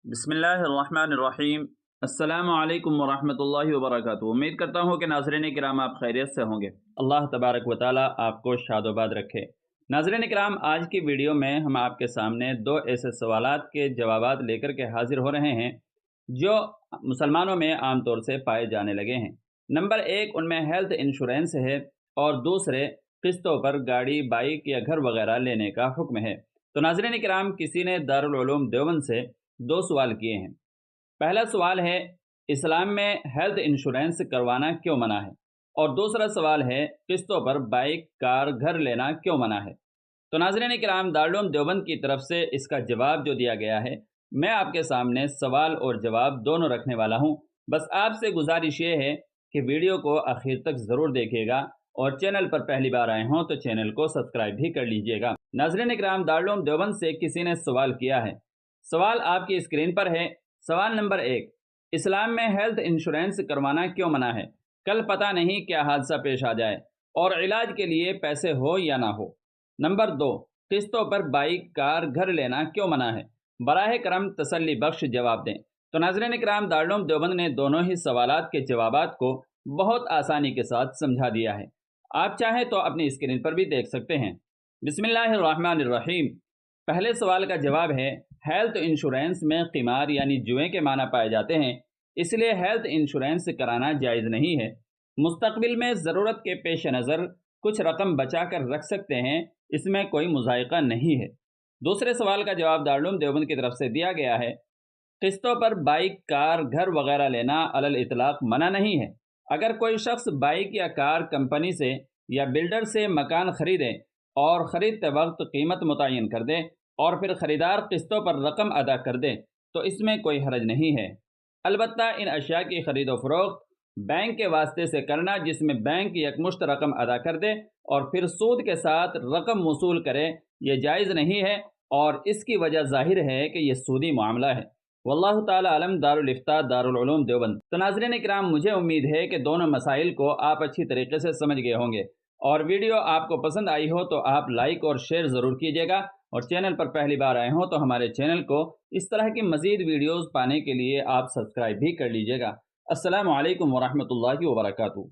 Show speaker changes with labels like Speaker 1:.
Speaker 1: بسم اللہ الرحمن الرحیم۔ السلام علیکم ورحمۃ اللہ وبرکاتہ۔ امید کرتا ہوں کہ ناظرین کرام آپ خیریت سے ہوں گے۔ اللہ تبارک و تعالی آپ کو شاد و باد رکھے۔ ناظرین کرام، آج کی ویڈیو میں ہم آپ کے سامنے دو ایسے سوالات کے جوابات لے کر کے حاضر ہو رہے ہیں جو مسلمانوں میں عام طور سے پائے جانے لگے ہیں۔ نمبر ایک، ان میں ہیلتھ انشورنس ہے اور دوسرے قسطوں پر گاڑی، بائک یا گھر وغیرہ لینے کا حکم ہے۔ تو ناظرین کرام، کسی نے دارالعلوم دیوبند سے دو سوال کیے ہیں۔ پہلا سوال ہے، اسلام میں ہیلتھ انشورنس کروانا کیوں منع ہے؟ اور دوسرا سوال ہے، قسطوں پر بائک، کار، گھر لینا کیوں منع ہے؟ تو ناظرین کرام، دارالعلوم دیوبند کی طرف سے اس کا جواب جو دیا گیا ہے، میں آپ کے سامنے سوال اور جواب دونوں رکھنے والا ہوں۔ بس آپ سے گزارش یہ ہے کہ ویڈیو کو آخر تک ضرور دیکھیے گا، اور چینل پر پہلی بار آئے ہوں تو چینل کو سبسکرائب بھی کر لیجئے گا۔ ناظرین کرام، دارالعلوم دیوبند سے کسی نے سوال کیا ہے۔ سوال آپ کی اسکرین پر ہے۔ سوال نمبر ایک، اسلام میں ہیلتھ انشورنس کروانا کیوں منع ہے؟ کل پتہ نہیں کیا حادثہ پیش آ جائے اور علاج کے لیے پیسے ہو یا نہ ہو۔ نمبر دو، قسطوں پر بائک، کار، گھر لینا کیوں منع ہے؟ براہ کرم تسلی بخش جواب دیں۔ تو ناظرین کرام، دارالعلوم دیوبند نے دونوں ہی سوالات کے جوابات کو بہت آسانی کے ساتھ سمجھا دیا ہے۔ آپ چاہیں تو اپنی اسکرین پر بھی دیکھ سکتے ہیں۔ بسم اللہ الرحمن الرحیم۔ پہلے سوال کا جواب ہے، ہیلتھ انشورنس میں قمار یعنی جوئے کے معنی پائے جاتے ہیں، اس لیے ہیلتھ انشورنس کرانا جائز نہیں ہے۔ مستقبل میں ضرورت کے پیش نظر کچھ رقم بچا کر رکھ سکتے ہیں، اس میں کوئی مضائقہ نہیں ہے۔ دوسرے سوال کا جواب دارالعلوم دیوبند کی طرف سے دیا گیا ہے، قسطوں پر بائک، کار، گھر وغیرہ لینا علی الاطلاق منع نہیں ہے۔ اگر کوئی شخص بائک یا کار کمپنی سے یا بلڈر سے مکان خریدے اور خریدتے وقت قیمت متعین کر دے اور پھر خریدار قسطوں پر رقم ادا کر دے تو اس میں کوئی حرج نہیں ہے۔ البتہ ان اشیاء کی خرید و فروخت بینک کے واسطے سے کرنا، جس میں بینک یکمشت رقم ادا کر دے اور پھر سود کے ساتھ رقم وصول کرے، یہ جائز نہیں ہے، اور اس کی وجہ ظاہر ہے کہ یہ سودی معاملہ ہے۔ واللہ تعالی علم۔ دارالافتاء، دارالعلوم دیوبند۔ تو ناظرین کرام، مجھے امید ہے کہ دونوں مسائل کو آپ اچھی طریقے سے سمجھ گئے ہوں گے، اور ویڈیو آپ کو پسند آئی ہو تو آپ لائک اور شیئر ضرور کیجیے گا، اور چینل پر پہلی بار آئے ہوں تو ہمارے چینل کو اس طرح کی مزید ویڈیوز پانے کے لیے آپ سبسکرائب بھی کر لیجیے گا۔ السلام علیکم ورحمۃ اللہ وبرکاتہ۔